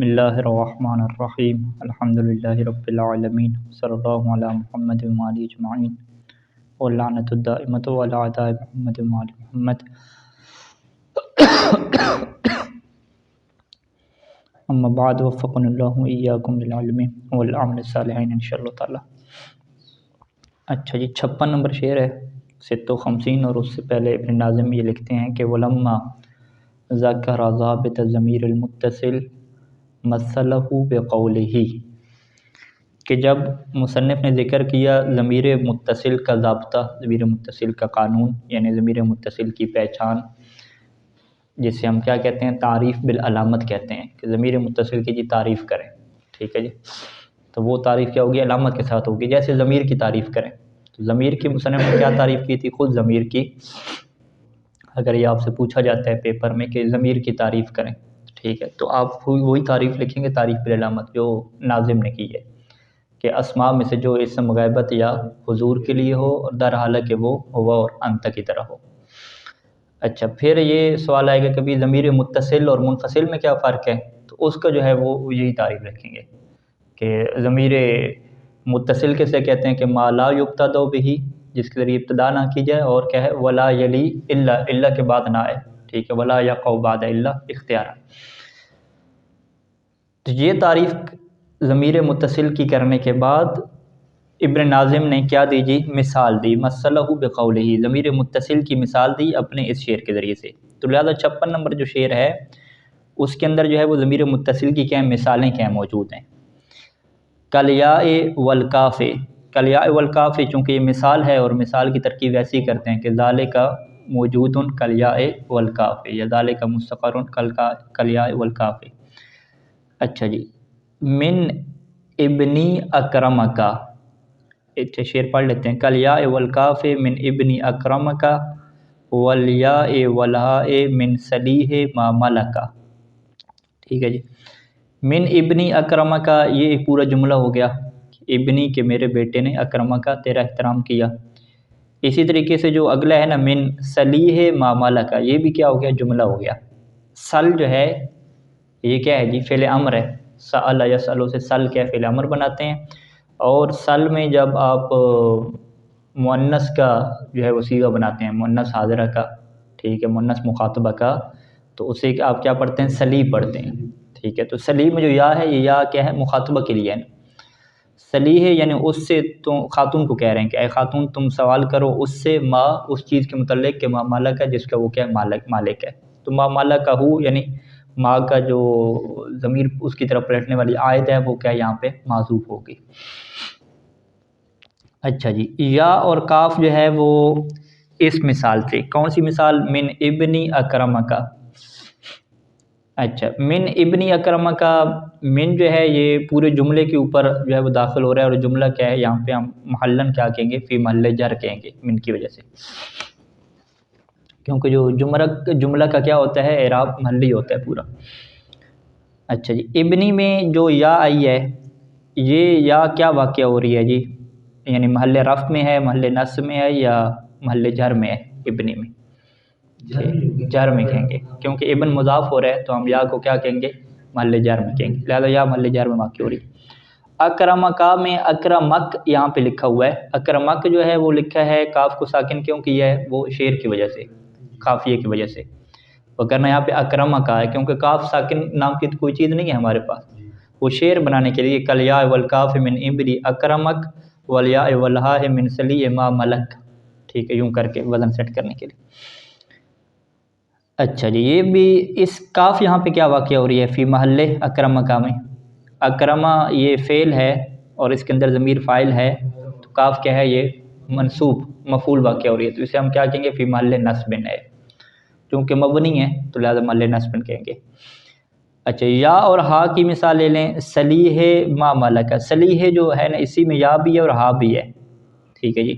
بسم اللہ الرحمن الرحیم الحمد للہ رب العالمین صلی اللہ علی محمد وآلہ اجمعین واللعنۃ الدائمۃ علی اعداء محمد وآل محمد اما بعد وفقنا اللہ ایاکم للعلم والعمل الصالحین انشاءاللہ تعالی۔ اچھا جی، 56 نمبر شعر ہے 56 اور اس سے پہلے ابن ناظم یہ لکھتے ہیں کہ ولما ذکر ضابط الضمیر المتصل مثلہ بقولہ، کہ جب مصنف نے ذکر کیا ضمیر متصل کا ضابطہ، ضمیر متصل کا قانون، یعنی ضمیر متصل کی پہچان، جسے ہم کیا کہتے ہیں، تعریف بالعلامت کہتے ہیں، کہ ضمیر متصل کی جی تعریف کریں، ٹھیک ہے جی، تو وہ تعریف کیا ہوگی، علامت کے ساتھ ہوگی، جیسے ضمیر کی تعریف کریں۔ تو ضمیر کی مصنف نے کیا تعریف کی تھی، خود ضمیر کی، اگر یہ آپ سے پوچھا جاتا ہے پیپر میں کہ ضمیر کی تعریف کریں، ٹھیک ہے، تو آپ وہی تعریف لکھیں گے، تعریف بالعلامت جو ناظم نے کی ہے، کہ اسماء میں سے جو اسم غیبت یا حضور کے لیے ہو اور در حالہ کہ وہ ہوا اور انت کی طرح ہو۔ اچھا، پھر یہ سوال آئے گا کبھی ضمیر متصل اور منفصل میں کیا فرق ہے، تو اس کا جو ہے وہ یہی تعریف رکھیں گے کہ ضمیر متصل کسے کہتے ہیں کہ ما لا یبتدأ بہ، جس کے ذریعے ابتدا نہ کی جائے، اور کیا ہے ولا یلی الا کے بعد نہ آئے، ٹھیک ہے، ولا یقع بعد الا اختیارا۔ تو یہ تعریف ضمیر متصل کی کرنے کے بعد ابن ناظم نے کیا دی جی، مثال دی، مثلہ بقولہ، ضمیر متصل کی مثال دی اپنے اس شعر کے ذریعے سے۔ تو لہذا 56 نمبر جو شعر ہے اس کے اندر جو ہے وہ ضمیر متصل کی کیا مثالیں کیا موجود ہیں۔ کالیاء والکاف، کالیاء والکاف چونکہ یہ مثال ہے اور مثال کی ترکیب ایسی کرتے ہیں کہ ذالک موجود کالیاء والکاف یا ذالک مستقر کالیاء والکاف۔ اچھا جی، من ابنی اکرمکا، اچھا شعر پڑھ لیتے ہیں، کالیاء والکاف من ابنی اکرمکا والیاء والہاء من صلیح ما ملکا، ٹھیک ہے جی۔ من ابنی اکرمکا، یہ ایک پورا جملہ ہو گیا، ابنی کہ میرے بیٹے نے، اکرمکا تیرا احترام کیا۔ اسی طریقے سے جو اگلا ہے نا، من صلیح ما ملکا، یہ بھی کیا ہو گیا، جملہ ہو گیا۔ سل جو ہے یہ کیا ہے جی، فعل امر ہے، سأل یسألو سے سل کیا فعل امر بناتے ہیں، اور سل میں جب آپ مؤنث کا جو ہے وہ صیغہ بناتے ہیں، مؤنث حاضرہ کا، ٹھیک ہے، مؤنث مخاطبہ کا، تو اسے آپ کیا پڑھتے ہیں، سلی پڑھتے ہیں، ٹھیک ہے۔ تو سلی میں جو یا ہے، یہ یا کیا ہے، مخاطبہ کے لیے ہے نا، سلی ہے یعنی اس سے تو خاتون کو کہہ رہے ہیں کہ اے خاتون تم سوال کرو اس سے، ما اس چیز کے متعلق کہ ما مالک ہے، جس کا وہ کیا ہے، مالک ہے۔ تو ما مالک ہو یعنی ما کا جو ضمیر اس کی طرف پلٹنے والی عائد ہے وہ کیا یہاں پہ معذوف ہوگی۔ اچھا جی، یا اور کاف جو ہے وہ اس مثال سے، کون سی مثال، من ابنی اکرمکا۔ اچھا، من ابنی اکرمکا، من جو ہے یہ پورے جملے کے اوپر جو ہے وہ داخل ہو رہا ہے، اور جملہ کیا ہے یہاں پہ ہم محلن کیا کہیں گے، فی محل جر کہیں گے من کی وجہ سے، کیونکہ جو جملہ کا کیا ہوتا ہے، اعراب محلی ہوتا ہے پورا۔ اچھا جی، ابنی میں جو یا آئی ہے، یہ یا کیا واقعہ ہو رہی ہے جی، یعنی محل رفع میں ہے، محل نصب میں ہے، یا محل جر میں ہے، ابنی میں جر میں کہیں گے، کیونکہ ابن مضاف ہو رہا ہے تو ہم یا کو کیا کہیں گے، محل جر میں کہیں گے، لہذا یا محل جر میں واقع ہو رہی ہے۔ اکرمکا میں اکرمک یہاں پہ لکھا ہوا ہے، اکرمک جو ہے وہ لکھا ہے، کاف کو ساکن کیوں کیا ہے، وہ شعر کی وجہ سے، قافیے کی وجہ سے، وگرنہ یہاں پہ اکرمکا ہے، کیونکہ کاف ساکن نام کی کوئی چیز نہیں ہے ہمارے پاس، وہ شعر بنانے کے لیے کالیاء والکاف من ابنی اکرمک والیاء والہاء من صلیح ما ملک، ٹھیک ہے، یوں کر کے وزن سیٹ کرنے کے لیے۔ اچھا جی، یہ بھی اس کاف یہاں پہ کیا واقعہ ہو رہی ہے، فی محل اکرمکا میں، اکرما یہ فعل ہے اور اس کے اندر ضمیر فاعل ہے، تو کاف کیا ہے، یہ منصوب مفعول واقع ہو رہی ہے، تو اسے ہم کیا کہیں گے، فی محل نصب ہے، کیونکہ مبنی ہے تو لہذا محل نصب کہیں گے۔ اچھا، یا اور ہا کی مثال لے لیں، صلیح ما ملک، صلیح جو ہے نا اسی میں یا بھی ہے اور ہا بھی ہے، ٹھیک ہے جی۔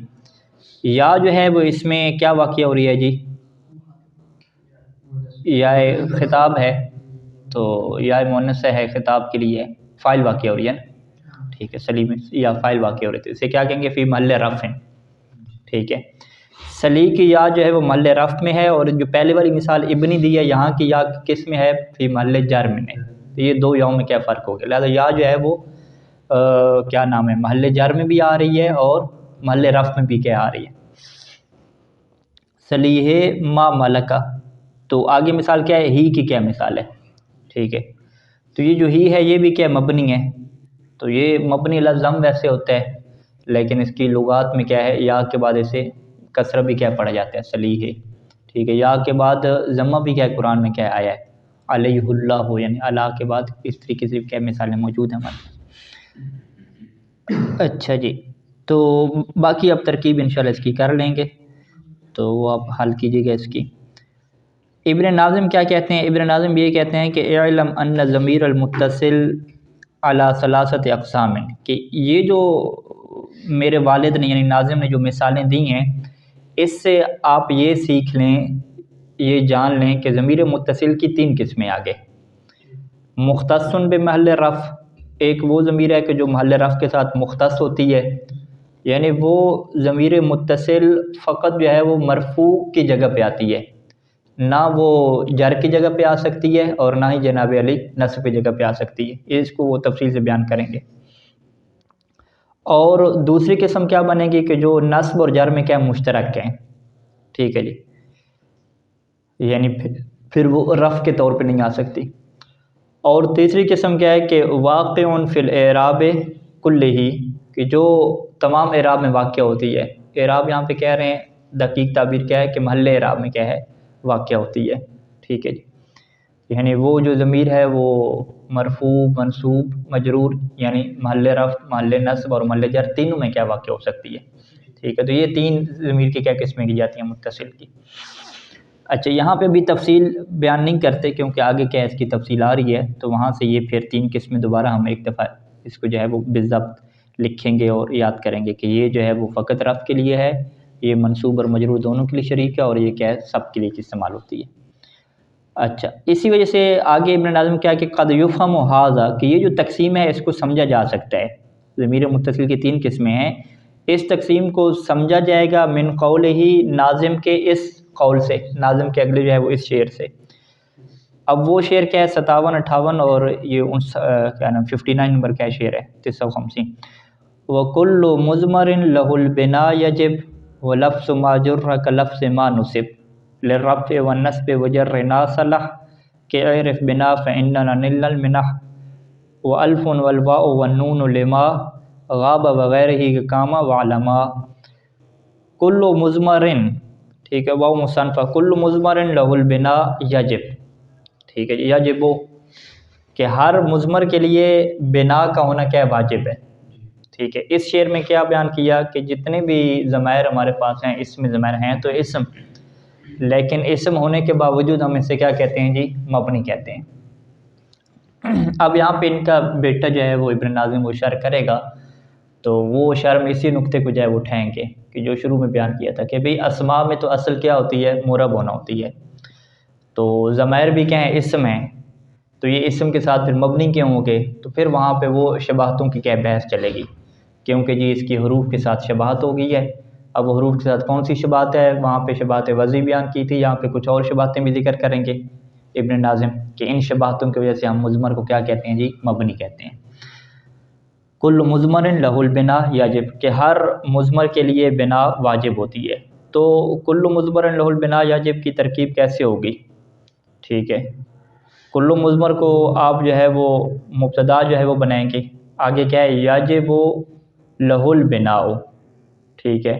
یا جو ہے وہ اس میں کیا واقعہ ہو رہی ہے جی، یا خطاب ہے، تو یا مؤنث ہے، خطاب کے لیے فاعل واقع ہو رہی ہے نا، ٹھیک ہے، صلیح میں یا فاعل واقع ہو رہی ہے، اسے کیا کہیں گے، فی محل رفع، ٹھیک ہے۔ صلیح کی یا جو ہے وہ محل رفع میں ہے، اور جو پہلے والی مثال ابنی دی ہے، یہاں کی یا کس میں ہے، فی محل جر میں ہے، تو یہ دو یاؤں میں کیا فرق ہو گیا، لہٰذا یا جو ہے وہ کیا نام ہے محل جر میں بھی آ رہی ہے اور محل رفع میں بھی کیا آ رہی ہے، صلیح ما ملکہ. تو آگے مثال کیا ہے، ہی کی کیا مثال ہے، ٹھیک ہے. تو یہ جو ہی ہے یہ بھی کیا مبنی ہے، تو یہ مبنی لفظم ویسے ہوتا ہے لیکن اس کی لغات میں کیا ہے یا کے بعد اسے کسرہ بھی کیا پڑھا جاتا ہے صلیح، ٹھیک ہے. یا کے بعد ضمہ بھی کیا قرآن میں کیا آیا ہے علیہ اللہ ہو، یعنی اللہ کے بعد اس طریقے سے کیا مثالیں موجود ہیں ہمارے پاس. اچھا جی، تو باقی اب ترکیب انشاءاللہ اس کی کر لیں گے، تو وہ آپ حل کیجیے گا اس کی. ابن ناظم کیا کہتے ہیں، ابن ناظم یہ کہتے ہیں کہ اعلم ان ضمیر المتصل علی ثلاثت اقسام، کہ یہ جو میرے والد نے یعنی ناظم نے جو مثالیں دی ہیں اس سے آپ یہ سیکھ لیں، یہ جان لیں کہ ضمیر متصل کی تین قسمیں آگے. مختص بمحل رفع، ایک وہ ضمیر ہے کہ جو محل رفع کے ساتھ مختص ہوتی ہے، یعنی وہ ضمیر متصل فقط جو ہے وہ مرفوع کی جگہ پہ آتی ہے، نہ وہ جر کی جگہ پہ آ سکتی ہے اور نہ ہی جناب علی نصب کی جگہ پہ آ سکتی ہے، اس کو وہ تفصیل سے بیان کریں گے. اور دوسری قسم کیا بنے گی کہ جو نصب اور جر میں کیا مشترک ہیں، ٹھیک ہے جی، یعنی پھر وہ رفع کے طور پہ نہیں آ سکتی. اور تیسری قسم کیا ہے کہ واقع فی الاعراب کلہ، کہ جو تمام اعراب میں واقع ہوتی ہے. اعراب یہاں پہ کہہ رہے ہیں دقیق تعبیر کیا ہے کہ محل اعراب میں کیا ہے واقع ہوتی ہے، ٹھیک ہے جی. یعنی وہ جو ضمیر ہے وہ مرفوع، منصوب، مجرور، یعنی محل رفع، محل نصب اور محل جر تینوں میں کیا واقع ہو سکتی ہے، ٹھیک ہے. تو یہ تین ضمیر کی کیا قسمیں کی جاتی ہیں متصل کی. اچھا یہاں پہ بھی تفصیل بیان نہیں کرتے کیونکہ آگے کیا اس کی تفصیل آ رہی ہے، تو وہاں سے یہ پھر تین قسمیں دوبارہ ہم ایک دفعہ اس کو جو ہے وہ بالضبط لکھیں گے اور یاد کریں گے کہ یہ جو ہے وہ فقط رفع کے لیے ہے، یہ منصوب اور مجرور دونوں کے لیے شریک ہے، اور یہ کیا ہے سب کے لیے استعمال ہوتی ہے. اچھا اسی وجہ سے آگے ابن ناظم کیا کہ قد یفہم ھذا، کہ یہ جو تقسیم ہے اس کو سمجھا جا سکتا ہے. ضمیر متصل کی تین قسمیں ہیں، اس تقسیم کو سمجھا جائے گا من قول ہی، ناظم کے اس قول سے، ناظم کے اگلے جو ہے وہ اس شعر سے. اب وہ شعر کیا ہے 57، 58 اور یہ کیا نام 59 نمبر کا شعر ہے 350. وَكُلُّ مُضْمَرٍ لَهُ الْبِنَا يَجِبُ وَلَفْظُ مَا جُرَّ كَلَفْظِ مَا نُصِبْ لِلرَّفْعِ وَالنَّصْبِ وَجَرِّ نَاصَلَحْ كَاعْرِفْ بِنَا فَإِنَّنَا نِلَّ الْمِنَحْ وَأَلْفٌ وَالْوَاءُ وَالنُّونُ لِمَا غَابَ وَغَيْرِهِ كَامَ وَعْلَمَا. كُلُّ مُضْمَرٍ، ٹھیک ہے، واو مصنفہ، کل مضمر لہ البنا یجب، ٹھیک ہے. یجب کہ ہر مضمر کے لیے بنا کا ہونا کیا واجب ہے، ٹھیک ہے. اس شعر میں کیا بیان کیا کہ جتنے بھی ضمائر ہمارے پاس ہیں اسم ضمائر ہیں تو اسم، لیکن اسم ہونے کے باوجود ہم اسے کیا کہتے ہیں جی مبنی کہتے ہیں. اب یہاں پہ ان کا بیٹا جو ہے وہ ابن ناظم وہ شرح کرے گا، تو وہ شرح میں اسی نقطے کو جو ہے وہ اٹھائیں گے کہ جو شروع میں بیان کیا تھا کہ بھئی اسماء میں تو اصل کیا ہوتی ہے مرب ہونا ہوتی ہے، تو ضمائر بھی کیا ہیں اسم ہیں، تو یہ اسم کے ساتھ پھر مبنی کیوں ہوں گے، تو پھر وہاں پہ وہ شباہتوں کی کیا بحث چلے گی، کیونکہ جی اس کی حروف کے ساتھ شباہت ہو گئی ہے. اب وہ حروف کے ساتھ کون سی شباہت ہے، وہاں پہ شباہت وضعی بیان کی تھی، یہاں پہ کچھ اور شباہتیں بھی ذکر کریں گے ابن ناظم کہ ان شباہتوں کی وجہ سے ہم مضمر کو کیا کہتے ہیں جی مبنی کہتے ہیں. کل مضمر لہ البنا یجب کہ ہر مضمر کے لیے بنا واجب ہوتی ہے. تو کل مضمر لہ البنا یجب کی ترکیب کیسے ہوگی، ٹھیک ہے. کل مضمر کو آپ جو ہے وہ مبتدا جو ہے وہ بنائیں گے، آگے کیا ہے یجب لہ البنا، ٹھیک ہے.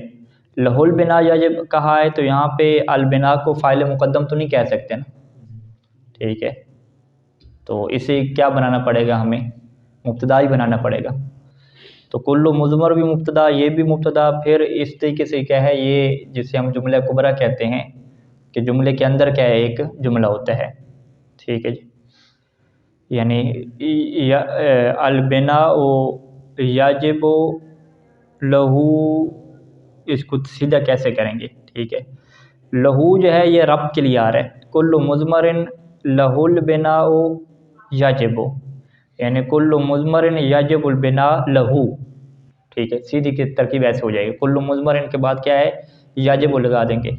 لہ البنا یجب کہا ہے تو یہاں پہ البنا کو فاعل مقدم تو نہیں کہہ سکتے نا، ٹھیک ہے. تو اسے کیا بنانا پڑے گا، ہمیں مبتدا ہی بنانا پڑے گا. تو کل مضمر بھی مبتدا، یہ بھی مبتدا، پھر اس طریقے سے کیا ہے یہ جسے ہم جملہ کبرا کہتے ہیں کہ جملے کے اندر کیا ہے ایک جملہ ہوتا ہے، ٹھیک ہے جی. یعنی البناء یجب لہو، اس کو سیدھا کیسے کریں گے، ٹھیک ہے. لہو جو ہے یہ رب کے لیے آ رہا ہے، کل مضمر لہ البناء یجب، یعنی کل مضمر یجب البناء لہو، ٹھیک ہے. سیدھی کی ترکیب ایسے ہو جائے گی، کل مضمر کے بعد کیا ہے یجب لگا دیں گے،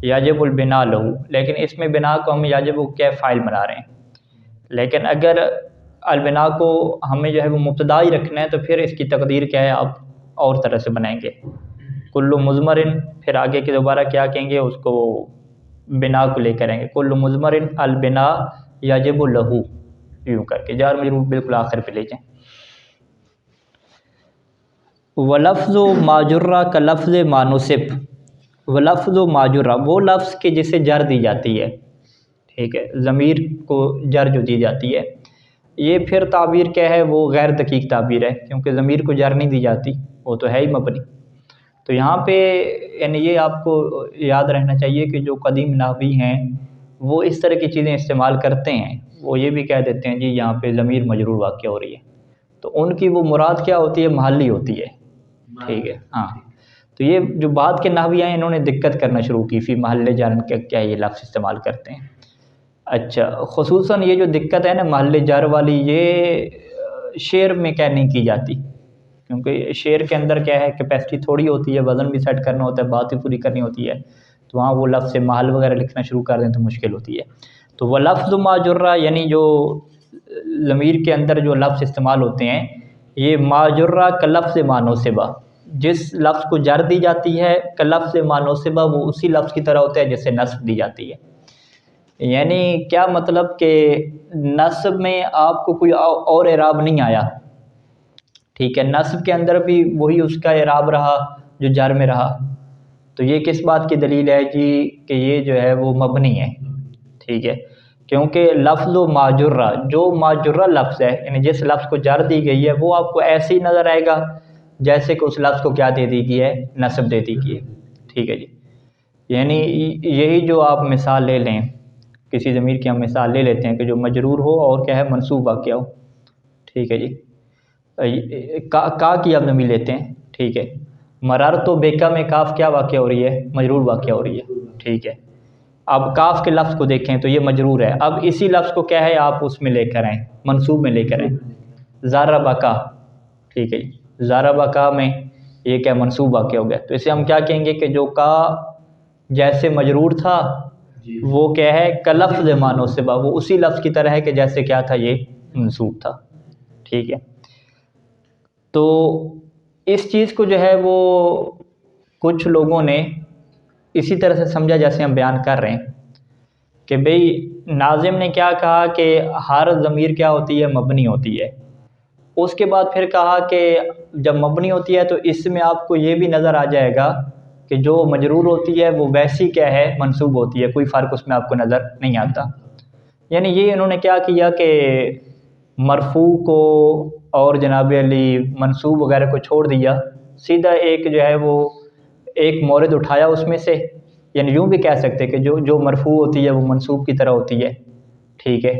یجب البناء لہو، لیکن اس میں بنا کو ہم یجب کیا فائل بنا رہے ہیں، لیکن اگر البنا کو ہمیں جو ہے وہ مبتدا ہی رکھنا ہے تو پھر اس کی تقدیر کیا ہے آپ اور طرح سے بنائیں گے، کل مضمرن، پھر آگے کے دوبارہ کیا کہیں گے اس کو بنا کو لے کریں گے، کل مضمرن البنا یجب لہو، یوں کر کے جار مجرور بالکل آخر پہ لے جائیں۔ ولفظ و ماجرہ کا لفظ مانصب، ولفظ و ماجرہ وہ لفظ کہ جسے جر دی جاتی ہے، ٹھیک ہے، ضمیر کو جر جو دی جاتی ہے، یہ پھر تعبیر کیا ہے، وہ غیر دقیق تعبیر ہے، کیونکہ ضمیر کو جر نہیں دی جاتی، وہ تو ہے ہی مبنی۔ تو یہاں پہ یعنی یہ آپ کو یاد رہنا چاہیے کہ جو قدیم نحوی ہیں وہ اس طرح کی چیزیں استعمال کرتے ہیں، وہ یہ بھی کہہ دیتے ہیں جی یہاں پہ ضمیر مجرور واقع ہو رہی ہے، تو ان کی وہ مراد کیا ہوتی ہے، محلی ہوتی ہے، ٹھیک ہے، ہاں۔ تو یہ جو بعد کے نحوی ہیں انہوں نے دقت کرنا شروع کی، فی محل جر کے کیا یہ لفظ استعمال کرتے ہیں۔ اچھا، خصوصاً یہ جو دقت ہے نا محل جر والی، یہ شعر میں کیا نہیں کی جاتی، کیونکہ شعر کے اندر کیا ہے کیپیسٹی تھوڑی ہوتی ہے، وزن بھی سیٹ کرنا ہوتا ہے، بات بھی پوری کرنی ہوتی ہے، تو وہاں وہ لفظ محل وغیرہ لکھنا شروع کر دیں تو مشکل ہوتی ہے۔ تو وہ لفظ ماجرہ یعنی جو ضمیر کے اندر جو لفظ استعمال ہوتے ہیں، یہ ماجرہ کا لفظ مانوسبہ، جس لفظ کو جر دی جاتی ہے کا لفظ مانوسبہ، وہ اسی لفظ کی طرح ہوتا ہے جسے نصب دی جاتی ہے۔ یعنی کیا مطلب کہ نصب میں آپ کو کوئی اور اعراب نہیں آیا، ٹھیک ہے، نصب کے اندر بھی وہی اس کا اعراب رہا جو جر میں رہا، تو یہ کس بات کی دلیل ہے جی کہ یہ جو ہے وہ مبنی ہے، ٹھیک ہے، کیونکہ لفظ و ماجرہ، جو ماجرہ لفظ ہے یعنی جس لفظ کو جر دی گئی ہے وہ آپ کو ایسے ہی نظر آئے گا جیسے کہ اس لفظ کو کیا دے دی گئی ہے، نصب دے دی گئی ہے، ٹھیک ہے جی۔ یعنی یہی جو آپ مثال لے لیں، کسی ضمیر کی ہم مثال لے لیتے ہیں کہ جو مجرور ہو اور کیا ہے منصوب واقع ہو، ٹھیک ہے جی، کا کی آپ ضمیر لیتے ہیں، ٹھیک ہے، مرر تو بیکا میں کاف کیا واقع ہو رہی ہے، مجرور واقع ہو رہی ہے، ٹھیک ہے۔ اب کاف کے لفظ کو دیکھیں تو یہ مجرور ہے، اب اسی لفظ کو کیا ہے آپ اس میں لے کر آئیں، منصوب میں لے کر آئیں، ضربکا، ٹھیک ہے جی، ضربکا میں یہ کیا منصوب واقع ہو گیا، تو اسے ہم کیا کہیں گے کہ جو کا جیسے مجرور تھا وہ کیا ہے کلفظ مانوسبہ، وہ اسی لفظ کی طرح ہے کہ جیسے کیا تھا یہ منصوب تھا، ٹھیک ہے۔ تو اس چیز کو جو ہے وہ کچھ لوگوں نے اسی طرح سے سمجھا جیسے ہم بیان کر رہے ہیں کہ بھئی ناظم نے کیا کہا کہ ہر ضمیر کیا ہوتی ہے، مبنی ہوتی ہے، اس کے بعد پھر کہا کہ جب مبنی ہوتی ہے تو اس میں آپ کو یہ بھی نظر آ جائے گا کہ جو مجرور ہوتی ہے وہ ویسی کیا ہے منصوب ہوتی ہے، کوئی فرق اس میں آپ کو نظر نہیں آتا۔ یعنی یہ انہوں نے کیا کیا کہ مرفوع کو اور جناب علی منصوب وغیرہ کو چھوڑ دیا، سیدھا ایک جو ہے وہ ایک مورد اٹھایا اس میں سے، یعنی یوں بھی کہہ سکتے کہ جو مرفوع ہوتی ہے وہ منصوب کی طرح ہوتی ہے، ٹھیک ہے،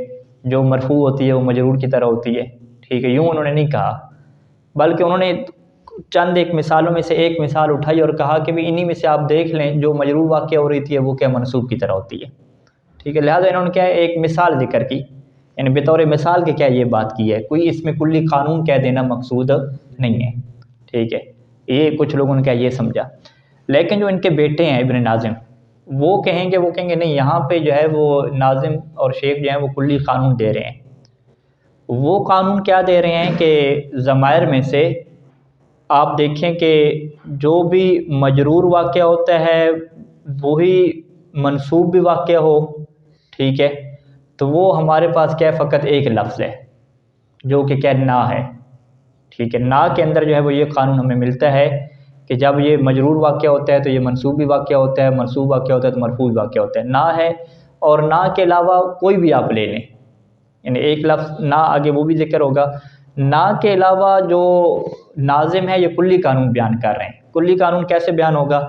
جو مرفوع ہوتی ہے وہ مجرور کی طرح ہوتی ہے، ٹھیک ہے، یوں انہوں نے نہیں کہا، بلکہ انہوں نے چند ایک مثالوں میں سے ایک مثال اٹھائی اور کہا کہ بھی انہی میں سے آپ دیکھ لیں جو مجرور واقع ہو رہی تھی وہ کیا منصوب کی طرح ہوتی ہے، ٹھیک ہے، لہٰذا انہوں نے کیا ہے ایک مثال ذکر کی، یعنی بطور مثال کے کیا یہ بات کی ہے، کوئی اس میں کلی قانون کہہ دینا مقصود نہیں ہے، ٹھیک ہے، یہ کچھ لوگوں نے کیا یہ سمجھا۔ لیکن جو ان کے بیٹے ہیں ابن ناظم وہ کہیں گے نہیں، یہاں پہ جو ہے وہ ناظم اور شیخ جو ہیں وہ کلی قانون دے رہے ہیں، وہ قانون کیا دے رہے ہیں کہ ضمائر میں سے آپ دیکھیں کہ جو بھی مجرور واقع ہوتا ہے وہی منصوب بھی واقع ہو، ٹھیک ہے، تو وہ ہمارے پاس کیا ہے فقط ایک لفظ ہے جو کہ کیا نا ہے، ٹھیک ہے، نا کے اندر جو ہے وہ یہ قانون ہمیں ملتا ہے کہ جب یہ مجرور واقع ہوتا ہے تو یہ منصوب بھی واقع ہوتا ہے، منصوب واقع ہوتا ہے تو مرفوع بھی واقع ہوتا ہے، نا ہے، اور نا کے علاوہ کوئی بھی آپ لے لیں، یعنی ایک لفظ نا آگے وہ بھی ذکر ہوگا، نا کے علاوہ جو ناظم ہے یہ کلی قانون بیان کر رہے ہیں۔ کلی قانون کیسے بیان ہوگا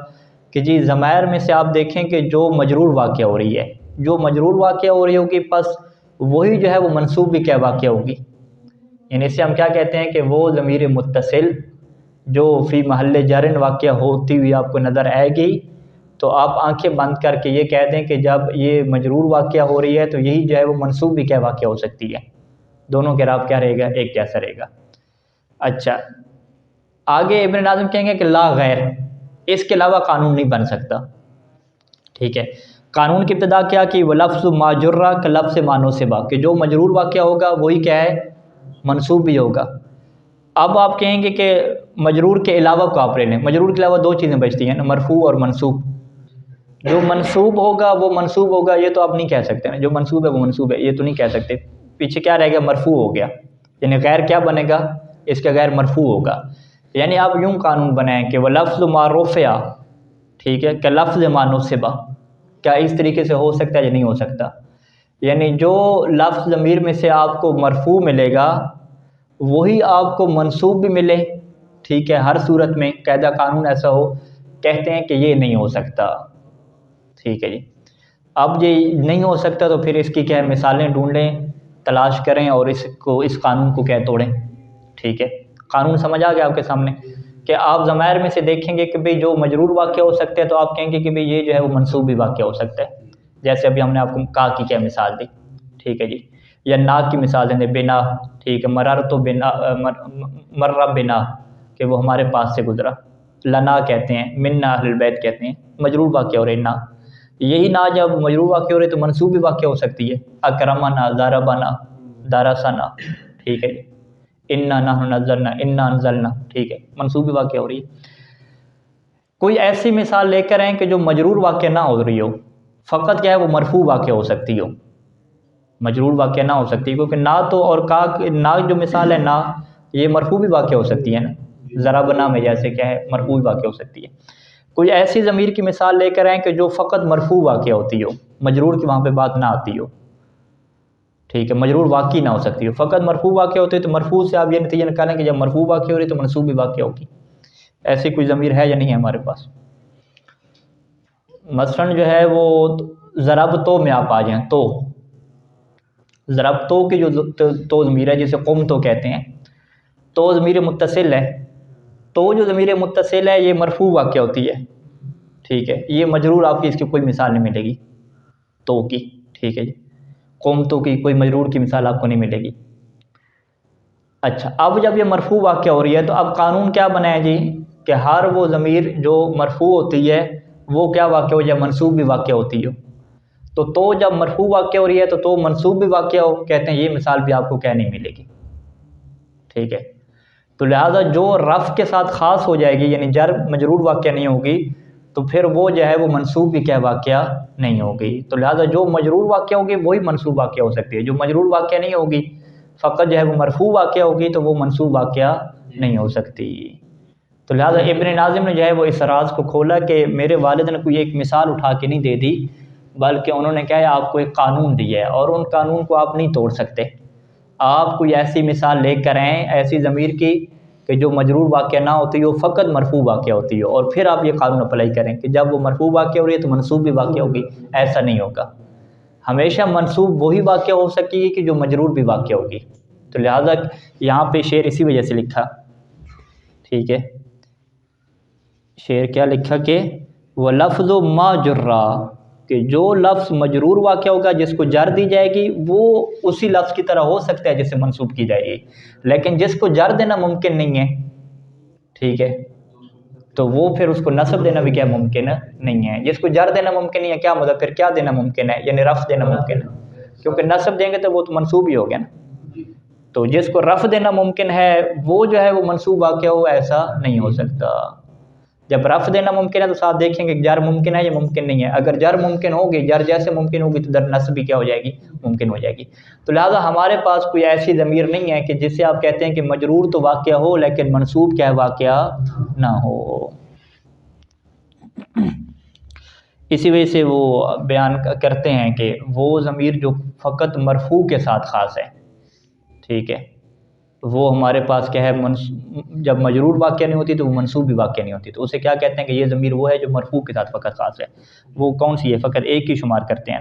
کہ جی ضمائر میں سے آپ دیکھیں کہ جو مجرور واقع ہو رہی ہے، جو مجرور واقع ہو رہی ہوگی پس وہی جو ہے وہ منصوب بھی کیا واقع ہوگی، یعنی اس سے ہم کیا کہتے ہیں کہ وہ ضمیر متصل جو فی محل جر واقع ہوتی ہوئی آپ کو نظر آئے گی، تو آپ آنکھیں بند کر کے یہ کہہ دیں کہ جب یہ مجرور واقع ہو رہی ہے تو یہی جو ہے وہ منصوب بھی کیا واقع ہو سکتی ہے، دونوں کے اعراب کیا رہے گا، ایک جیسا رہے گا۔ اچھا، آگے ابن ناظم کہیں گے کہ لا غیر، اس کے علاوہ قانون نہیں بن سکتا، ٹھیک ہے، قانون کی ابتدا کیا کہ وہ لفظ ماجرہ کا لفظ مانوسبہ، کہ جو مجرور واقعہ ہوگا وہی کیا ہے منصوب بھی ہوگا۔ اب آپ کہیں گے کہ مجرور کے علاوہ کو آپ لے لیں، مجرور کے علاوہ دو چیزیں بچتی ہیں نا، مرفوع اور منصوب۔ جو منصوب ہوگا وہ منصوب ہوگا، یہ تو آپ نہیں کہہ سکتے نا، جو منصوب ہے وہ منصوب ہے، یہ تو نہیں کہہ سکتے۔ پیچھے کیا رہے گا؟ مرفوع ہو گیا، یعنی غیر کیا بنے گا؟ اس کا غیر مرفوع ہوگا۔ یعنی آپ یوں قانون بنائیں کہ وہ لفظ معروفیہ، ٹھیک ہے، کہ لفظ مانوسبہ، کیا اس طریقے سے ہو سکتا ہے یا نہیں ہو سکتا؟ یعنی جو لفظ ضمیر میں سے آپ کو مرفوع ملے گا وہی آپ کو منصوب بھی ملے، ٹھیک ہے، ہر صورت میں قاعدہ قانون ایسا ہو، کہتے ہیں کہ یہ نہیں ہو سکتا، ٹھیک ہے جی۔ اب یہ نہیں ہو سکتا تو پھر اس کی کیا ہے، مثالیں ڈھونڈیں، تلاش کریں اور اس قانون کو کیا توڑیں، ٹھیک ہے۔ قانون سمجھ آ گیا آپ کے سامنے کہ آپ ضمائر میں سے دیکھیں گے کہ بھئی جو مجرور واقعہ ہو سکتے ہیں تو آپ کہیں گے کہ بھئی یہ جو ہے وہ منصوب بھی واقعہ ہو سکتا ہے، جیسے ابھی ہم نے آپ کو کا کی کیا مثال دی، ٹھیک ہے جی۔ یا نا کی مثال دیں بنا، ٹھیک ہے، مرر تو بنا، مرہ بنا، کہ وہ ہمارے پاس سے گزرا، لنا کہتے ہیں، منا اہل البیت کہتے ہیں، مجرور واقعہ ہو رہے نا، یہی نا جب مجرور واقع ہو رہے تو منصوب بھی واقع ہو سکتی ہے، اکرمنا، ضربنا، درسنا، ٹھیک ہے جی۔ انا نحن نزلنا، انا انزلنا، ٹھیک ہے، منصوب بھی واقع ہو رہی ہے۔ کوئی ایسی مثال لے کر آئیں کہ جو مجرور واقع نہ ہو رہی ہو، فقط کیا ہے وہ مرفوع واقع ہو سکتی ہو، مجرور واقع نہ ہو سکتی، کیونکہ نا تو اور کا، نا جو مثال ہے نا، یہ مرفوع بھی واقع ہو سکتی ہے نا، ضربنا میں جیسے کیا ہے مرفوع بھی واقع ہو سکتی ہے۔ کوئی ایسی ضمیر کی مثال لے کر آئیں کہ جو فقط مرفوع واقع ہوتی ہو، مجرور کی وہاں پہ بات نہ آتی ہو، ٹھیک ہے، مجرور واقع نہ ہو سکتی ہو، فقط مرفوع واقع ہوتی ہے، تو مرفوع سے آپ یہ نتیجہ نکالیں کہ جب مرفوع واقع ہو رہی ہے تو منصوب بھی واقع ہوگی۔ ایسی کوئی ضمیر ہے یا نہیں ہے ہمارے پاس؟ مثلاً جو ہے وہ ضربتو میں آپ آ جائیں، تو ضربتو کی جو تو ضمیر ہے جسے قمتو کہتے ہیں، تو ضمیر متصل ہے، تو جو ضمیر متصل ہے یہ مرفوع واقع ہوتی ہے، ٹھیک ہے، یہ مجرور آپ کی اس کی کوئی مثال نہیں ملے گی تو کی، ٹھیک ہے جی۔ قمتو کی کوئی مجرور کی مثال آپ کو نہیں ملے گی۔ اچھا، اب جب یہ مرفوع واقع ہو رہی ہے تو اب قانون کیا بنا ہے جی کہ ہر وہ ضمیر جو مرفوع ہوتی ہے وہ کیا واقع ہو جائے، منصوب بھی واقع ہوتی ہو، تو جب مرفوع واقع ہو رہی ہے تو منصوب بھی واقع ہو، کہتے ہیں یہ مثال بھی آپ کو کیا نہیں ملے گی، ٹھیک ہے۔ تو لہٰذا جو رفع کے ساتھ خاص ہو جائے گی، یعنی جر مجرور واقع نہیں ہوگی، تو پھر وہ جو ہے وہ منصوب بھی کیا واقعہ نہیں ہوگی۔ تو لہٰذا جو مجرور واقع ہوگی وہی منصوب واقع ہو سکتی ہے، جو مجرور واقع نہیں ہوگی فقط جو ہے وہ مرفوع واقع ہوگی تو وہ منصوب واقعہ نہیں ہو سکتی۔ تو لہٰذا ابن ناظم نے جو ہے وہ اس راز کو کھولا کہ میرے والد نے کوئی ایک مثال اٹھا کے نہیں دے دی، بلکہ انہوں نے کیا ہے آپ کو ایک قانون دیا ہے، اور ان قانون کو آپ نہیں توڑ سکتے۔ آپ کوئی ایسی مثال لے کر آئیں ایسی ضمیر کی کہ جو مجرور واقع نہ ہوتی ہو، فقط مرفوع واقع ہوتی ہو، اور پھر آپ یہ قانون اپلائی کریں کہ جب وہ مرفوع واقع ہو رہی ہے تو منصوب بھی واقع ہوگی، ایسا نہیں ہوگا۔ ہمیشہ منصوب وہی واقع ہو سکے گی کہ جو مجرور بھی واقع ہوگی۔ تو لہٰذا یہاں پہ شعر اسی وجہ سے لکھا، ٹھیک ہے، شعر کیا لکھا کہ وہ لفظ ما جرا، کہ جو لفظ مجرور واقع ہوگا جس کو جر دی جائے گی وہ اسی لفظ کی طرح ہو سکتا ہے جسے منصوب کی جائے گی، لیکن جس کو جر دینا ممکن نہیں ہے، ٹھیک ہے، تو وہ پھر اس کو نصب دینا بھی کیا ممکن نہیں ہے۔ جس کو جر دینا ممکن نہیں ہے کیا مطلب، پھر کیا دینا ممکن ہے، یعنی رفع دینا ممکن ہے، کیونکہ نصب دیں گے تو وہ تو منصوب ہی ہو گیا نا۔ تو جس کو رفع دینا ممکن ہے وہ جو ہے وہ منصوب واقع ہو، ایسا نہیں ہو سکتا۔ جب رفع دینا ممکن ہے تو صاحب دیکھیں گے جر ممکن ہے یا ممکن نہیں ہے، اگر جر ممکن ہوگی، جر جیسے ممکن ہوگی تو در نصب بھی کیا ہو جائے گی، ممکن ہو جائے گی۔ تو لہٰذا ہمارے پاس کوئی ایسی ضمیر نہیں ہے کہ جس سے آپ کہتے ہیں کہ مجرور تو واقع ہو لیکن منصوب کیا ہے واقعہ نہ ہو۔ اسی وجہ سے وہ بیان کرتے ہیں کہ وہ ضمیر جو فقط مرفوع کے ساتھ خاص ہے، ٹھیک ہے، وہ ہمارے پاس کیا ہے جب مجرور واقع نہیں ہوتی تو وہ منصوب بھی واقع نہیں ہوتی، تو اسے کیا کہتے ہیں کہ یہ ضمیر وہ ہے جو مرفوع کے ساتھ فقط خاص ہے۔ وہ کون سی ہے؟ فقط ایک ہی شمار کرتے ہیں،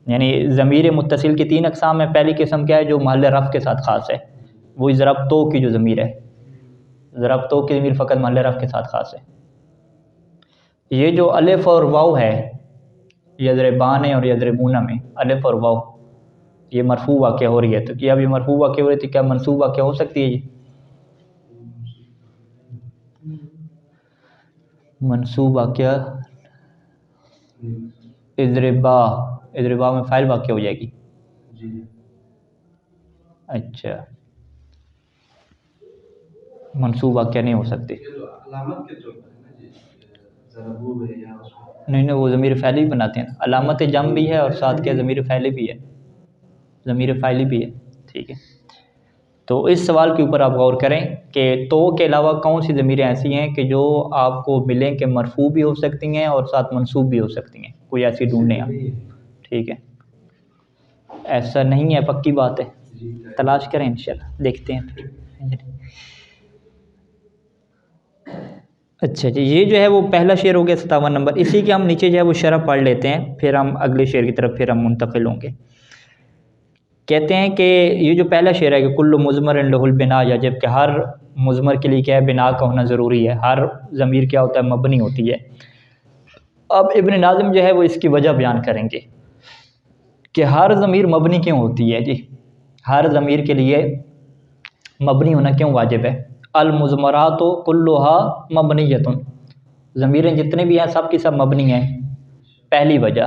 یعنی ضمیر متصل کی تین اقسام ہے۔ پہلی قسم کیا ہے جو محل رفع کے ساتھ خاص ہے، وہی ضربتو کی جو ضمیر ہے، ضربتو کی ضمیر فقط محل رفع کے ساتھ خاص ہے۔ یہ جو الف اور واو ہے یضربان اور یضربون میں الف اور واو یہ مرفوع واقع ہو رہی ہے، تو کیا اب یہ مرفوع واقع ہو رہی ہے تو کیا منصوب واقع ہو سکتی ہے؟ جی منصوب واقع اضربا، اضربا میں فاعل واقع ہو جائے گی. جی اچھا منصوب واقع نہیں ہو سکتے. یہ جو علامت کے طور پر ہے نا جی، ضربو ہے یا اس کو نہیں نہیں، وہ ضمیر فعلی بھی بناتے ہیں. علامت جم بھی ہے اور ساتھ کیا ضمیر فعلی بھی ہے، ضمیر فعلی بھی ہے. ٹھیک ہے، تو اس سوال کے اوپر آپ غور کریں کہ تو کے علاوہ کون سی ضمیریں ایسی ہیں کہ جو آپ کو ملیں کہ مرفوع بھی ہو سکتی ہیں اور ساتھ منصوب بھی ہو سکتی ہیں. کوئی ایسی ڈھونڈیں آپ. ٹھیک ہے، ایسا نہیں ہے، پکی بات ہے. جی تلاش کریں انشاءاللہ، دیکھتے ہیں پھر. اچھا جی، یہ جو ہے وہ پہلا شعر ہو گیا 57 نمبر. اسی کے ہم نیچے جو ہے وہ شرح پڑھ لیتے ہیں، پھر ہم اگلے شعر کی طرف پھر ہم منتقل ہوں گے. کہتے ہیں کہ یہ جو پہلا شعر ہے کہ کل مضمر لہ البنا، یا جب کہ ہر مضمر کے لیے کیا ہے، بنا کا ہونا ضروری ہے. ہر ضمیر کیا ہوتا ہے، مبنی ہوتی ہے. اب ابن ناظم جو ہے وہ اس کی وجہ بیان کریں گے کہ ہر ضمیر مبنی کیوں ہوتی ہے. جی ہر ضمیر کے لیے مبنی ہونا کیوں واجب ہے؟ المضمرات کلھا مبنیۃ، ضمیریں جتنے بھی ہیں سب کی سب مبنی ہیں. پہلی وجہ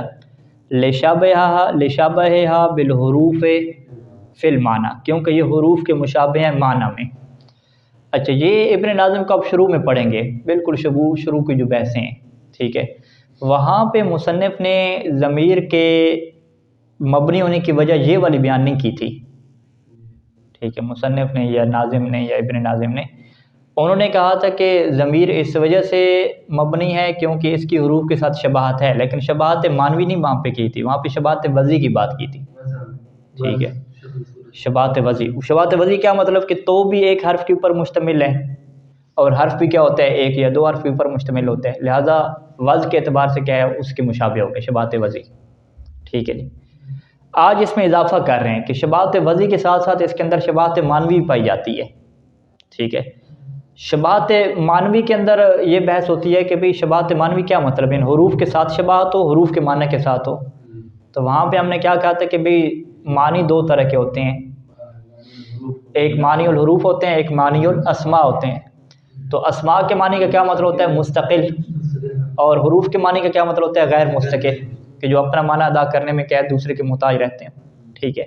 لشابہھا بالحروف فی المعنی، کیونکہ یہ حروف کے مشابہ ہیں معنی میں. اچھا یہ ابن ناظم کو آپ شروع میں پڑھیں گے، بالکل شروع کی جو بحثیں ہیں. ٹھیک ہے، وہاں پہ مصنف نے ضمیر کے مبنی ہونے کی وجہ یہ والی بیان نہیں کی تھی. ٹھیک ہے، مصنف نے یا ناظم نے یا ابن ناظم نے، انہوں نے کہا تھا کہ ضمیر اس وجہ سے مبنی ہے کیونکہ اس کی حروف کے ساتھ شباہت ہے، لیکن شباہت معنوی نہیں وہاں پہ کی تھی، وہاں پہ شباہت وضعی کی بات کی تھی. ٹھیک ہے، شباہت وضعی. شباہت وضعی کیا مطلب کہ تو بھی ایک حرف کے اوپر مشتمل ہے، اور حرف بھی کیا ہوتا ہے، ایک یا دو حرف کے اوپر مشتمل ہوتا ہے، لہٰذا وضع کے اعتبار سے کیا ہے، اس کے مشابہ ہو گئے، شباہت وضعی. ٹھیک ہے جی، آج اس میں اضافہ کر رہے ہیں کہ شباہت وضعی کے ساتھ ساتھ اس کے اندر شباہت معنوی پائی جاتی ہے. ٹھیک ہے، شباہت معنوی کے اندر یہ بحث ہوتی ہے کہ بھئی شباہت معنوی کیا مطلب ہے، ان حروف کے ساتھ شباہت ہو، حروف کے معنی کے ساتھ ہو. تو وہاں پہ ہم نے کیا کہا تھا کہ بھئی معنی دو طرح کے ہوتے ہیں، ایک معنی الحروف ہوتے ہیں، ایک معنی الاسماء ہوتے ہیں. تو اسماء کے معنی کا کیا مطلب ہوتا ہے، مستقل، اور حروف کے معنی کا کیا مطلب ہوتا ہے، غیر مستقل، کہ جو اپنا معنی ادا کرنے میں کیا ہے دوسرے کے محتاج رہتے ہیں. ٹھیک ہے،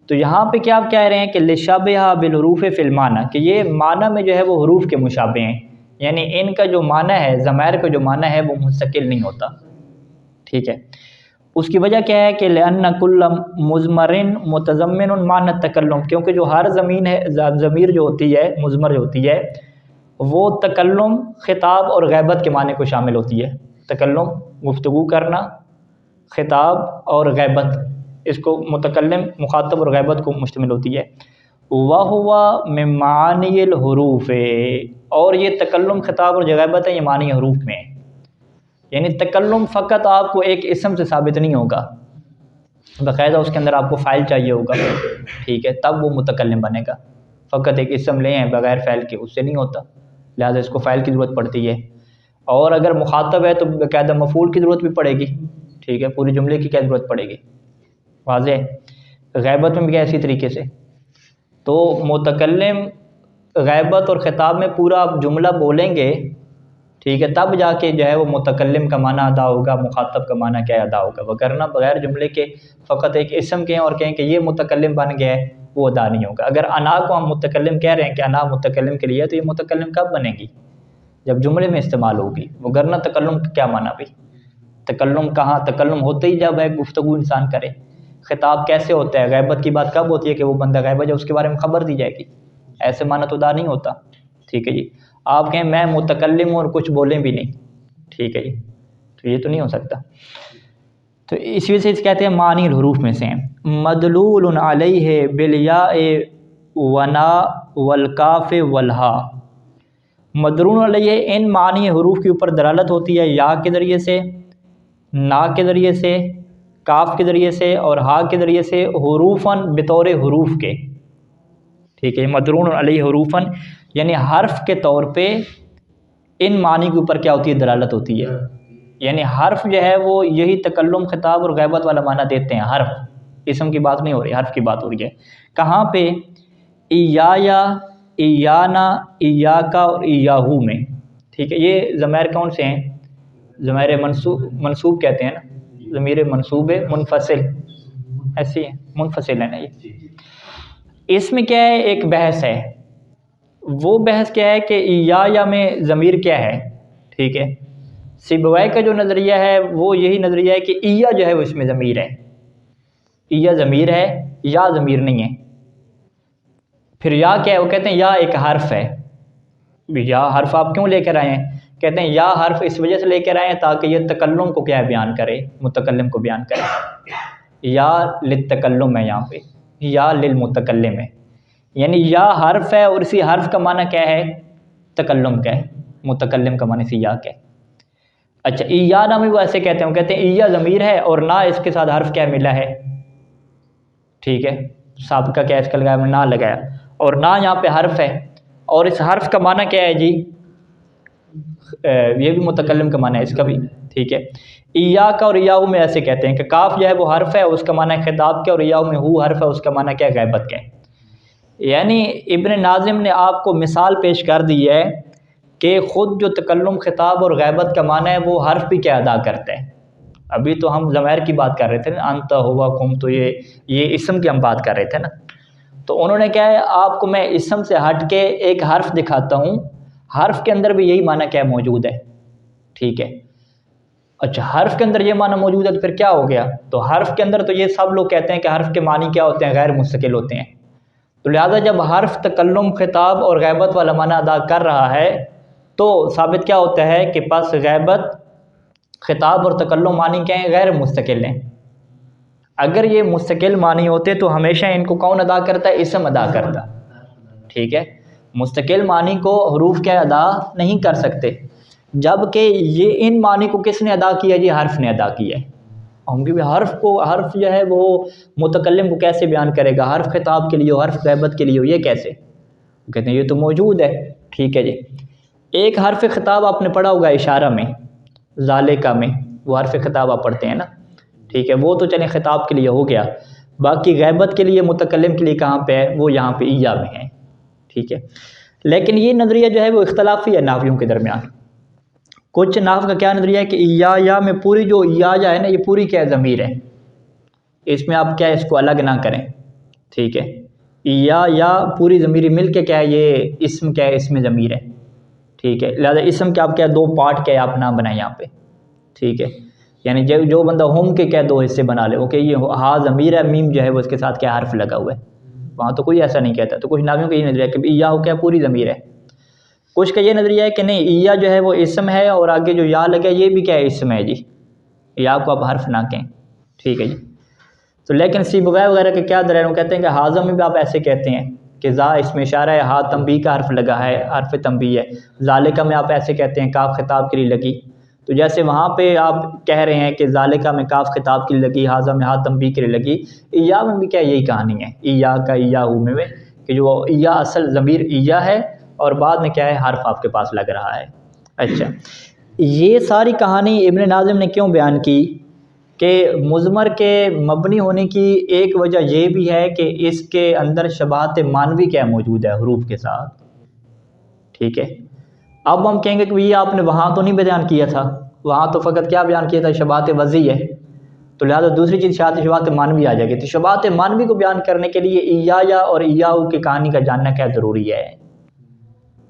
تو یہاں پہ کیا آپ کہہ رہے ہیں کہ لشابہھا بالحروف فی المعنی، کہ یہ معنی میں جو ہے وہ حروف کے مشابہ ہیں، یعنی ان کا جو معنی ہے، ضمائر کا جو معنی ہے وہ مستقل نہیں ہوتا. ٹھیک ہے، اس کی وجہ کیا ہے کہ لأن کل مضمر متضمن معنی التکلم، کیونکہ جو ہر ضمیر جو ہوتی ہے، مضمر جو ہوتی ہے، وہ تکلم، خطاب اور غیبت کے معنی کو شامل ہوتی ہے. تکلم گفتگو کرنا، خطاب اور غیبت، اس کو متکلم، مخاطب اور غیبت کو مشتمل ہوتی ہے. وَهُوَ مِن مَعَانِيِ الْحُرُوفِ، اور یہ تکلم، خطاب اور غیبت ہے، یہ معنی حروف میں ہے. یعنی تکلم فقط آپ کو ایک اسم سے ثابت نہیں ہوگا، باقاعدہ اس کے اندر آپ کو فاعل چاہیے ہوگا. ٹھیک ہے، تب وہ متکلم بنے گا. فقط ایک اسم لیں ہیں بغیر فاعل کے، اس سے نہیں ہوتا، لہٰذا اس کو فاعل کی ضرورت پڑتی ہے. اور اگر مخاطب ہے تو باقاعدہ مفعول کی ضرورت بھی پڑے گی. ٹھیک ہے، پورے جملے کی کیا ضرورت پڑے گی، واضح ہے. غیبت میں بھی کیا اسی طریقے سے. تو متکلم غیبت اور خطاب میں پورا آپ جملہ بولیں گے، ٹھیک ہے، تب جا کے جو ہے وہ متکلم کا معنی ادا ہوگا، مخاطب کا معنی کیا ادا ہوگا. وگرنہ بغیر جملے کے فقط ایک اسم کے اور کہیں کہ یہ متکلم بن گیا ہے، وہ ادا نہیں ہوگا. اگر انا کو ہم متکلم کہہ رہے ہیں کہ انا متکلم کے لیے، تو یہ متکلم کب بنے گی، جب جملے میں استعمال ہوگی. وگرنہ تکلم کا کیا معنی بھائی، تکلم کہاں، تکلم ہوتے ہی جب ہے گفتگو انسان کرے. خطاب کیسے ہوتا ہے، غیبت کی بات کب ہوتی ہے کہ وہ بندہ غیب ہے، جب اس کے بارے میں خبر دی جائے گی. ایسے معنی تو ادا نہیں ہوتا. ٹھیک ہے جی، آپ کہیں میں متکلم ہوں اور کچھ بولیں بھی نہیں، ٹھیک ہے جی، تو یہ تو نہیں ہو سکتا. تو اس وجہ سے کہتے ہیں معنی الحروف میں سے ہیں. مدلول علیہ بالیاء ونا والکاف والہا، مدلول علیہ ان معنی حروف کے اوپر دلالت ہوتی ہے یا کے ذریعے سے، نا کے ذریعے سے، کاف کے ذریعے سے اور ہا کے ذریعے سے، حروفاً بطور حروف کے. ٹھیک ہے، مدلول علیہ حروفاً یعنی حرف کے طور پہ ان معنی کے اوپر کیا ہوتی ہے، دلالت ہوتی ہے. یعنی حرف جو ہے وہ یہی تکلم، خطاب اور غیبت والا معنی دیتے ہیں. حرف، اسم کی بات نہیں ہو رہی، حرف کی بات ہو رہی ہے. کہاں پہ، ایایا، ایانا، ایاکا اور ایاہو میں. ٹھیک ہے، یہ ضمائر کون سے ہیں، ضمائر منصوب کہتے ہیں نا. ضمیر منصوب منفصل ایسی ہے، منفصل ہے نا یہ۔ اس میں کیا ہے، ایک بحث ہے، وہ بحث کیا ہے کہ یا میں ضمیر کیا ہے، ٹھیک ہے۔ سیبویہ کا جو نظریہ ہے وہ یہی نظریہ ہے کہ ایہ جو ہے وہ اس میں ضمیر ہے، ایہ ضمیر ہے، یا ضمیر نہیں ہے۔ پھر یا کیا ہے، وہ کہتے ہیں یا ایک حرف ہے۔ یا حرف آپ کیوں لے کر آئے ہیں؟ کہتے ہیں یا حرف اس وجہ سے لے کر آئے ہیں تاکہ یہ تکلم کو کیا بیان کرے، متکلم کو بیان کرے۔ یا للتکلم ہے یہاں پہ، یا للمتکلم ہے، یعنی یا حرف ہے اور اسی حرف کا معنی کیا ہے، تکلم کا ہے، متکلم کا معنی اسی یا کا ہے۔ اچھا ایہ نہ بھی وہ ایسے کہتے ہیں، وہ کہتے ہیں ایہ ضمیر ہے اور نہ اس کے ساتھ حرف کیا ملا ہے، ٹھیک ہے، سابقہ کیا اس کا لگایا، نہ لگایا، اور نہ یہاں پہ حرف ہے، اور اس حرف کا معنی کیا ہے جی، یہ بھی متکلم کا معنی ہے اس کا بھی، ٹھیک ہے۔ ایاک اور ایاہو میں ایسے کہتے ہیں کہ کاف جو ہے وہ حرف ہے، اس کا معنی ہے خطاب کیا، اور ایاہو میں ہو حرف ہے، اس کا معنی کیا ہے، غیبت کا ہے۔ یعنی ابن ناظم نے آپ کو مثال پیش کر دی ہے کہ خود جو تکلم، خطاب اور غیبت کا معنی ہے وہ حرف بھی کیا ادا کرتا ہے۔ ابھی تو ہم ضمیر کی بات کر رہے تھے نا، انت ہوا کم، تو یہ اسم کی ہم بات کر رہے تھے نا، تو انہوں نے کیا ہے، آپ کو میں اسم سے ہٹ کے ایک حرف دکھاتا ہوں، حرف کے اندر بھی یہی معنی کیا موجود ہے، ٹھیک ہے۔ اچھا حرف کے اندر یہ معنی موجود ہے تو پھر کیا ہو گیا، تو حرف کے اندر تو یہ سب لوگ کہتے ہیں کہ حرف کے معنی کیا ہوتے ہیں، غیر مستقل ہوتے ہیں، تو لہٰذا جب حرف تکلم، خطاب اور غیبت والا معنی ادا کر رہا ہے تو ثابت کیا ہوتا ہے کہ پس غیبت، خطاب اور تکلم معنی کیا ہیں، غیر مستقل ہیں۔ اگر یہ مستقل معنی ہوتے تو ہمیشہ ان کو کون ادا کرتا ہے، اسم ادا کرتا، ٹھیک ہے۔ مستقل معنی کو حروف کیا ادا نہیں کر سکتے، جبکہ یہ ان معنی کو کس نے ادا کیا جی، حرف نے ادا کیا ہے۔ ہم بھی حرف جو ہے وہ متکلم کو کیسے بیان کرے گا، حرف خطاب کے لیے ہو، حرف غیبت کے لیے ہو، یہ کیسے؟ وہ کہتے ہیں یہ تو موجود ہے، ٹھیک ہے جی۔ ایک حرف خطاب آپ نے پڑھا ہوگا اشارہ میں، ذالکہ میں، وہ حرف خطاب آپ پڑھتے ہیں نا، ٹھیک ہے، وہ تو چلیں خطاب کے لیے ہو گیا، باقی غیبت کے لیے، متکلم کے لیے کہاں پہ ہے، وہ یہاں پہ ایہ میں ہے، ٹھیک ہے۔ لیکن یہ نظریہ جو ہے وہ اختلافی ہے نحویوں کے درمیان۔ کچھ نحو کا کیا نظریہ ہے کہ یا میں پوری جو یا ہے نا، یہ پوری کیا ضمیر ہے، اس میں آپ کیا اس کو الگ نہ کریں، ٹھیک ہے۔ یا پوری ضمیر مل کے کیا ہے، یہ اسم کیا ہے، اس میں ضمیر ہے، ٹھیک ہے۔ لہٰذا اسم کے آپ کیا دو پارٹ کیا ہے آپ نہ بنائیں یہاں پہ، ٹھیک ہے۔ یعنی جو بندہ ہم کے کیا دو حصے بنا لے، وہ کہ یہ ہا ضمیر ہے، میم جو ہے وہ اس کے ساتھ کیا حرف لگا ہوا ہے، وہاں تو کوئی ایسا نہیں کہتا۔ تو کچھ نحویوں کا یہ نظریہ ہے کہ یا ہو کیا پوری ضمیر ہے، کچھ کا یہ نظریہ ہے کہ نہیں، ایہ جو ہے وہ اسم ہے اور آگے جو یا لگا یہ بھی کیا ہے، اسم ہے جی، یا کو آپ حرف نہ کہیں، ٹھیک ہے جی۔ تو لیکن سیبویہ وغیرہ کے کیا دلیل، وہ کہتے ہیں کہ حاضم میں بھی آپ ایسے کہتے ہیں کہ زا اس میں اشارہ ہے، ہا تنبیہ کا حرف لگا ہے، حرف تنبیہ ہے۔ ذالکہ میں آپ ایسے کہتے ہیں کاف خطاب کے لیے لگی، تو جیسے وہاں پہ آپ کہہ رہے ہیں کہ ذالکہ میں کاف خطاب کے لیے لگی، حاضم میں ہا تنبیہ کے لیے لگی، ایہ میں بھی کیا یہی کہانی ہے، ایہ کا ایاہو میں کہ جو ایہ اصل ضمیر ایہ ہے اور بعد میں کیا ہے حرف آپ کے پاس لگ رہا ہے۔ اچھا یہ ساری کہانی ابن ناظم نے کیوں بیان کی کہ مضمر کے مبنی ہونے کی ایک وجہ یہ بھی ہے کہ اس کے اندر شباہت معنوی کیا موجود ہے حروف کے ساتھ، ٹھیک ہے۔ اب ہم کہیں گے کہ یہ آپ نے وہاں تو نہیں بیان کیا تھا، وہاں تو فقط کیا بیان کیا تھا، شباہت وضعی ہے، تو لہٰذا دوسری چیز شباہت معنوی آ جائے گی۔ تو شباہت معنوی کو بیان کرنے کے لیے ایہ اور ایاہو کی کہانی کا جاننا کیا ضروری ہے،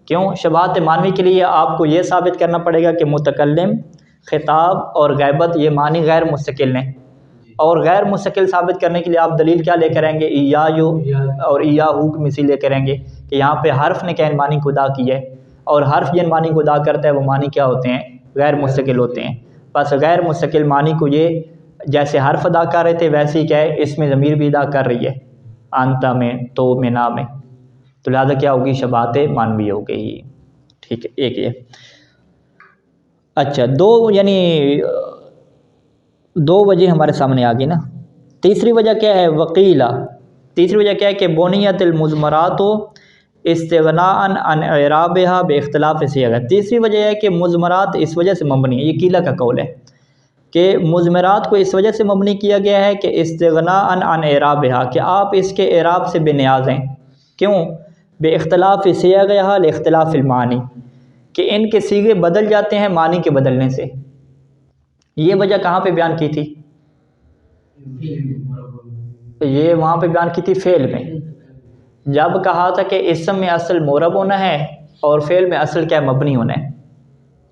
کیوں؟ شباہت معنوی کے لیے آپ کو یہ ثابت کرنا پڑے گا کہ متکلم، خطاب اور غیبت یہ معنی غیر مستقل ہیں، اور غیر مستقل ثابت کرنے کے لیے آپ دلیل کیا لے کر آئیں گے، ایاہو اور ایاہو کی مثال لے کر آئیں گے کہ یہاں پہ حرف نے کیا ان معنی کو ادا کیا ہے، اور حرف جن معنی کو ادا کرتا ہے وہ معنی کیا ہوتے ہیں، غیر مستقل ہوتے ہیں۔ بس غیر مستقل معنی کو یہ جیسے حرف ادا کر رہے تھے ویسے ہی کیا ہے اس میں ضمیر بھی ادا کر رہی ہے، انتا میں، تو میں، نا میں، تو لہٰذا کیا ہوگی، شباہت معنوی ہو گئی، ٹھیک ہے۔ ایک یہ اچھا دو وجہ ہمارے سامنے آ گئی نا۔ تیسری وجہ کیا ہے، وقیلہ، تیسری وجہ کیا ہے کہ بنیت المضمرات استغناء عن اعرابها باختلاف صیغ۔ تیسری وجہ ہے کہ مضمرات اس وجہ سے مبنی ہے، یہ قیلہ کا قول ہے کہ مضمرات کو اس وجہ سے مبنی کیا گیا ہے کہ استغناء عن اعرابها، کہ آپ اس کے اعراب سے بے نیاز ہیں، کیوں؟ باختلاف صیغها لاختلاف المعانی، کہ ان کے صیغے بدل جاتے ہیں معنی کے بدلنے سے۔ یہ وجہ کہاں پہ بیان کی تھی، یہ وہاں پہ بیان کی تھی فعل میں، جب کہا تھا کہ اسم میں اصل معرب ہونا ہے اور فعل میں اصل کیا مبنی ہونا ہے،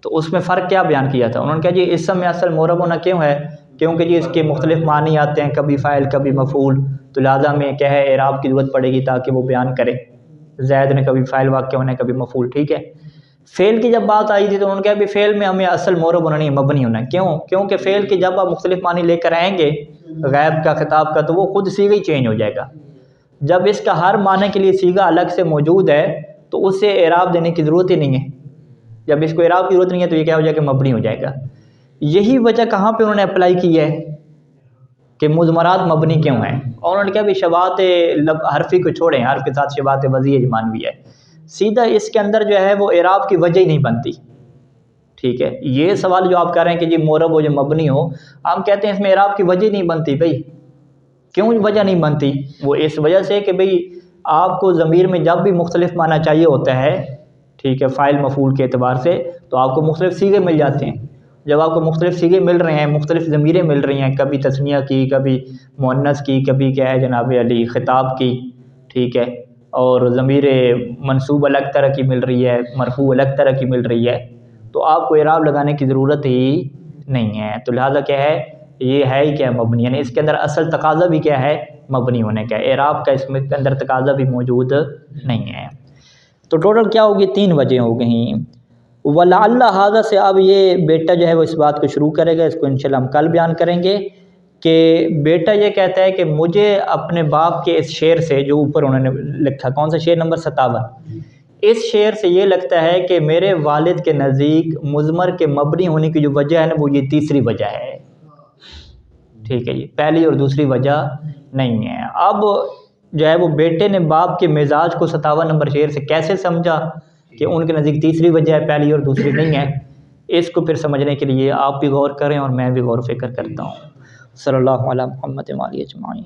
تو اس میں فرق کیا بیان کیا تھا؟ انہوں نے کہا جی اسم میں اصل معرب ہونا کیوں ہے؟ کیونکہ جی اس کے مختلف معنی آتے ہیں، کبھی فاعل کبھی مفعول، تو لہٰذا میں کیا ہے اعراب کی ضرورت پڑے گی تاکہ وہ بیان کرے، زید نے کبھی فاعل واقع ہونا ہے کبھی مفعول، ٹھیک ہے۔ فعل کی جب بات آئی تھی تو انہوں نے کہا بھی فعل میں ہمیں اصل معرب ہونا نہیں مبنی ہونا ہے، کیوں؟ کیونکہ فعل کے جب آپ مختلف معنی لے کر آئیں گے غائب کا خطاب کا تو وہ خود صیغہ ہی چینج ہو جائے گا، جب اس کا ہر معنی کے لیے صیغہ الگ سے موجود ہے تو اس سے اعراب دینے کی ضرورت ہی نہیں ہے، جب اس کو اعراب کی ضرورت نہیں ہے تو یہ کیا ہو جائے گا مبنی ہو جائے گا۔ یہی وجہ کہاں پہ انہوں نے اپلائی کی ہے کہ مضمرات مبنی کیوں ہیں، اور انہوں نے کہا بھی شباہت حرفی کو چھوڑیں، حرف کے ساتھ شباہت وضعی اجمانوی ہے، سیدھا اس کے اندر جو ہے وہ اعراب کی وجہ ہی نہیں بنتی، ٹھیک ہے۔ یہ سوال جو آپ کر رہے ہیں کہ جی معرب ہو جو مبنی ہو، ہم کہتے ہیں اس میں اعراب کی وجہ ہی نہیں بنتی بھائی، کیوں وجہ نہیں بنتی؟ وہ اس وجہ سے کہ بھئی آپ کو ضمیر میں جب بھی مختلف معنی چاہیے ہوتا ہے، ٹھیک ہے، فاعل مفعول کے اعتبار سے، تو آپ کو مختلف صیغے مل جاتے ہیں، جب آپ کو مختلف صیغے مل رہے ہیں، مختلف ضمیریں مل رہی ہیں، کبھی تثنیہ کی، کبھی مؤنث کی، کبھی کیا ہے جناب علی خطاب کی، ٹھیک ہے، اور ضمیر منصوب الگ طرح کی مل رہی ہے، مرفوع الگ طرح کی مل رہی ہے، تو آپ کو اعراب لگانے کی ضرورت ہی نہیں ہے، تو لہٰذا کیا ہے یہ ہے ہی کیا مبنی، یعنی اس کے اندر اصل تقاضا بھی کیا ہے مبنی ہونے کا، اعراب کا اس میں کے اندر تقاضا بھی موجود نہیں ہے۔ تو ٹوٹل کیا ہوگی؟ 3 وجہ ہو گئیں۔ وَلَعَلَّ هَذَا سے اب یہ بیٹا جو ہے وہ اس بات کو شروع کرے گا، اس کو انشاءاللہ ہم کل بیان کریں گے، کہ بیٹا یہ کہتا ہے کہ مجھے اپنے باپ کے اس شعر سے جو اوپر انہوں نے لکھا، کون سا شعر نمبر 57، اس شعر سے یہ لگتا ہے کہ میرے والد کے نزدیک مضمر کے مبنی ہونے کی جو وجہ ہے نا وہ یہ تیسری وجہ ہے، ٹھیک ہے، یہ پہلی اور دوسری وجہ نہیں ہے۔ اب جو ہے وہ بیٹے نے باپ کے مزاج کو 57 نمبر شعر سے کیسے سمجھا کہ ان کے نزدیک تیسری وجہ ہے پہلی اور دوسری نہیں ہے، اس کو پھر سمجھنے کے لیے آپ بھی غور کریں اور میں بھی غور و فکر کرتا ہوں۔ صلی اللہ علیہ محمد و آلہ اجمعین۔